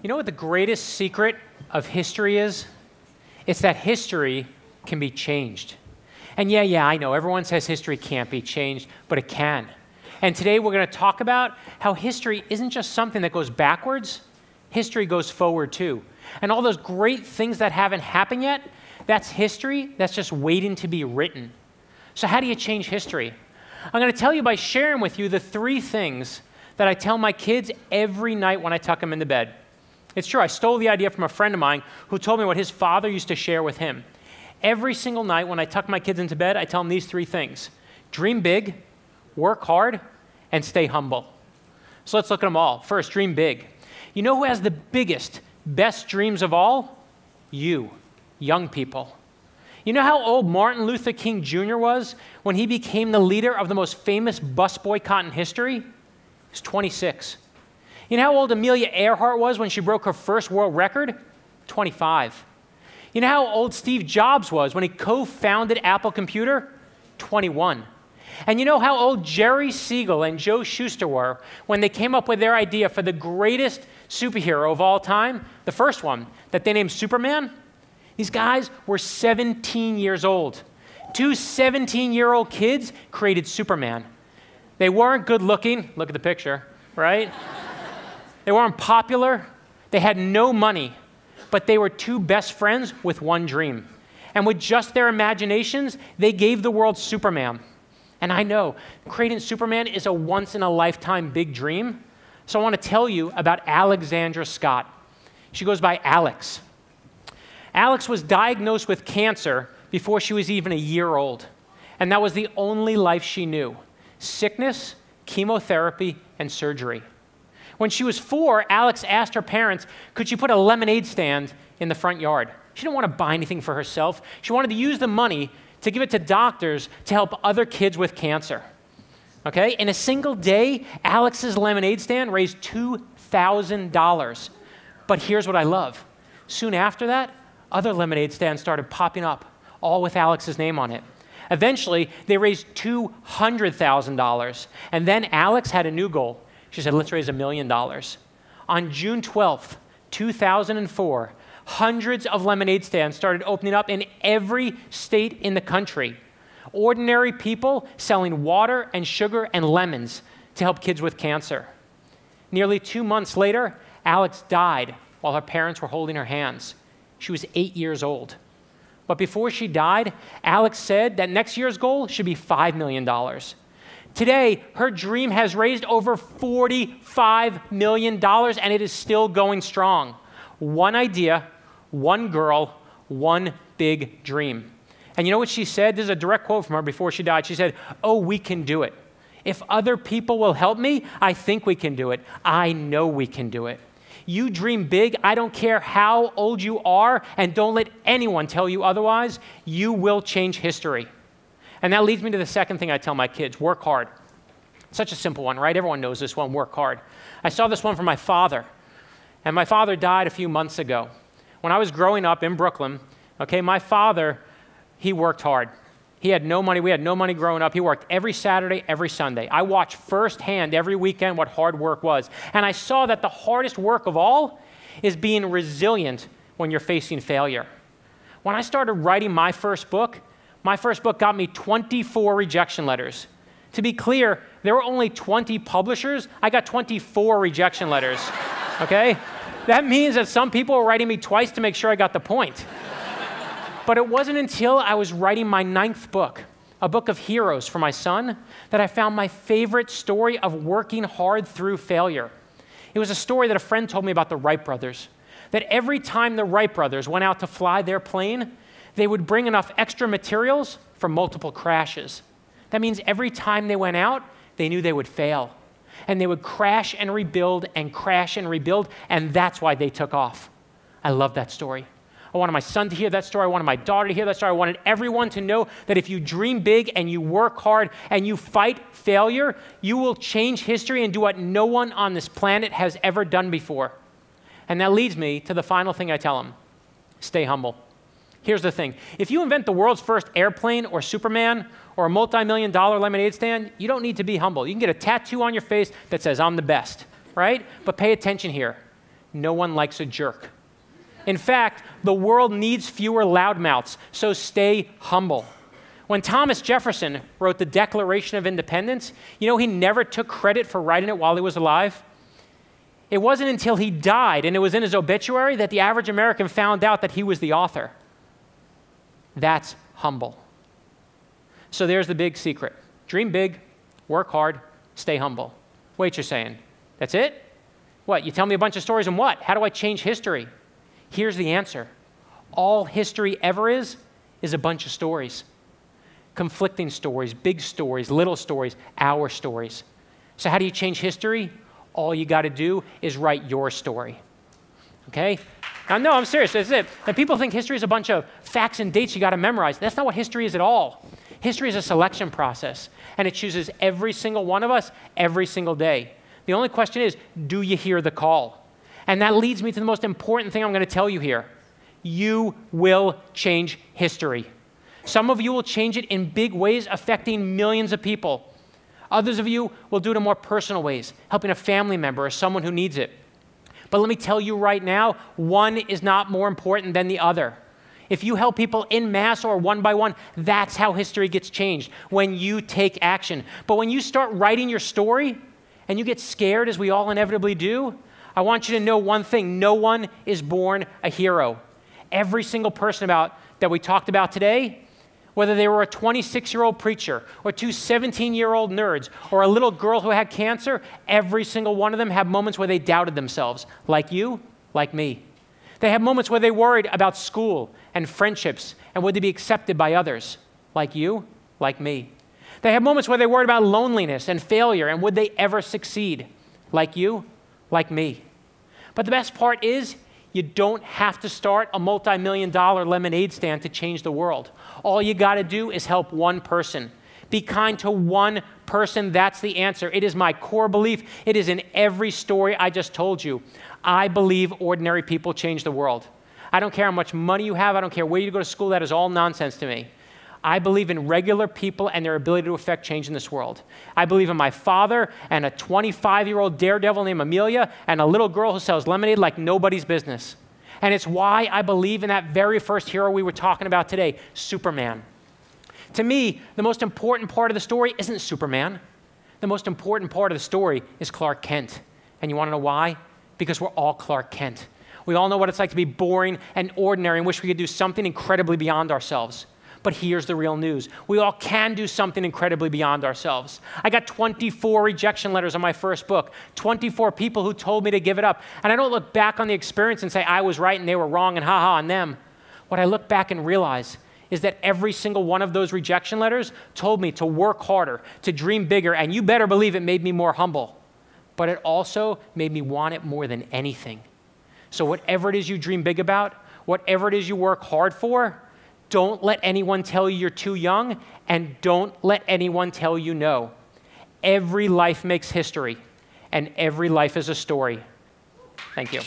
You know what the greatest secret of history is? It's that history can be changed. And yeah, I know, everyone says history can't be changed, but it can. And today we're going to talk about how history isn't just something that goes backwards, history goes forward too. And all those great things that haven't happened yet, that's history that's just waiting to be written. So how do you change history? I'm going to tell you by sharing with you the 3 things that I tell my kids every night when I tuck them into bed. It's true, I stole the idea from a friend of mine who told me what his father used to share with him. Every single night when I tuck my kids into bed, I tell them these 3 things. Dream big, work hard, and stay humble. So let's look at them all. First, dream big. You know who has the biggest, best dreams of all? You, young people. You know how old Martin Luther King Jr. was when he became the leader of the most famous bus boycott in history? He was 26. You know how old Amelia Earhart was when she broke her first world record? 25. You know how old Steve Jobs was when he co-founded Apple Computer? 21. And you know how old Jerry Siegel and Joe Shuster were when they came up with their idea for the greatest superhero of all time? The first one, that they named Superman? These guys were 17 years old. 2 17-year-old kids created Superman. They weren't good looking, look at the picture, right? They weren't popular, they had no money, but they were 2 best friends with one dream. And with just their imaginations, they gave the world Superman. And I know, creating Superman is a once-in-a-lifetime big dream, so I want to tell you about Alexandra Scott. She goes by Alex. Alex was diagnosed with cancer before she was even a year old, and that was the only life she knew: sickness, chemotherapy, and surgery. When she was 4, Alex asked her parents, could she put a lemonade stand in the front yard? She didn't want to buy anything for herself. She wanted to use the money to give it to doctors to help other kids with cancer. Okay? In a single day, Alex's lemonade stand raised $2,000. But here's what I love. Soon after that, other lemonade stands started popping up, all with Alex's name on it. Eventually, they raised $200,000. And then Alex had a new goal. She said, let's raise $1 million. On June 12th, 2004, hundreds of lemonade stands started opening up in every state in the country. Ordinary people selling water and sugar and lemons to help kids with cancer. Nearly 2 months later, Alex died while her parents were holding her hands. She was 8 years old. But before she died, Alex said that next year's goal should be $5 million. Today, her dream has raised over $45 million, and it is still going strong. One idea, one girl, one big dream. And you know what she said? This is a direct quote from her before she died. She said, "Oh, we can do it. If other people will help me, I think we can do it. I know we can do it." You dream big. I don't care how old you are, and don't let anyone tell you otherwise. You will change history. And that leads me to the second thing I tell my kids: work hard. Such a simple one, right? Everyone knows this one, work hard. I saw this one from my father, and my father died a few months ago. When I was growing up in Brooklyn, okay, my father, he worked hard. He had no money. We had no money growing up. He worked every Saturday, every Sunday. I watched firsthand every weekend what hard work was. And I saw that the hardest work of all is being resilient when you're facing failure. When I started writing my first book got me 24 rejection letters. To be clear, there were only 20 publishers. I got 24 rejection letters, okay? That means that some people were writing me twice to make sure I got the point. But it wasn't until I was writing my 9th book, a book of heroes for my son, that I found my favorite story of working hard through failure. It was a story that a friend told me about the Wright brothers, that every time the Wright brothers went out to fly their plane, they would bring enough extra materials for multiple crashes. That means every time they went out, they knew they would fail. And they would crash and rebuild, and that's why they took off. I love that story. I wanted my son to hear that story. I wanted my daughter to hear that story. I wanted everyone to know that if you dream big and you work hard and you fight failure, you will change history and do what no one on this planet has ever done before. And that leads me to the final thing I tell them: stay humble. Here's the thing. If you invent the world's first airplane or Superman or a multi-million-dollar lemonade stand, you don't need to be humble. You can get a tattoo on your face that says, "I'm the best," right? But pay attention here. no one likes a jerk. In fact, the world needs fewer loudmouths, so stay humble. When Thomas Jefferson wrote the Declaration of Independence, you know he never took credit for writing it while he was alive? It wasn't until he died and it was in his obituary that the average American found out that he was the author. That's humble. So there's the big secret. Dream big, work hard, stay humble. Wait, you're saying, that's it? What, you tell me a bunch of stories and what? How do I change history? Here's the answer. All history ever is a bunch of stories. Conflicting stories, big stories, little stories, our stories. So how do you change history? All you got to do is write your story. Okay? Now, no, I'm serious. That's it. And people think history is a bunch of facts and dates you got to memorize. That's not what history is at all. History is a selection process, and it chooses every single one of us every single day. The only question is, do you hear the call? And that leads me to the most important thing I'm going to tell you here. You will change history. Some of you will change it in big ways, affecting millions of people. Others of you will do it in more personal ways, helping a family member or someone who needs it. But let me tell you right now, one is not more important than the other. If you help people en masse or one by one, that's how history gets changed, when you take action. But when you start writing your story and you get scared, as we all inevitably do, I want you to know one thing. No one is born a hero. Every single person that we talked about today, whether they were a 26-year-old preacher or two 17-year-old nerds or a little girl who had cancer, every single one of them had moments where they doubted themselves, like you, like me. They had moments where they worried about school and friendships and would they be accepted by others, like you, like me. They had moments where they worried about loneliness and failure and would they ever succeed, like you, like me. But the best part is, you don't have to start a multi-million-dollar lemonade stand to change the world. All you got to do is help one person. Be kind to one person. That's the answer. It is my core belief. It is in every story I just told you. I believe ordinary people change the world. I don't care how much money you have. I don't care where you go to school. That is all nonsense to me. I believe in regular people and their ability to affect change in this world. I believe in my father and a 25-year-old daredevil named Amelia and a little girl who sells lemonade like nobody's business. And it's why I believe in that very first hero we were talking about today, Superman. To me, the most important part of the story isn't Superman. The most important part of the story is Clark Kent. And you want to know why? Because we're all Clark Kent. We all know what it's like to be boring and ordinary and wish we could do something incredibly beyond ourselves. But here's the real news. We all can do something incredibly beyond ourselves. I got 24 rejection letters on my first book, 24 people who told me to give it up. And I don't look back on the experience and say I was right and they were wrong and ha-ha on them. What I look back and realize is that every single one of those rejection letters told me to work harder, to dream bigger, and you better believe it made me more humble. But it also made me want it more than anything. So whatever it is you dream big about, whatever it is you work hard for, don't let anyone tell you you're too young, and don't let anyone tell you no. Every life makes history, and every life is a story. Thank you.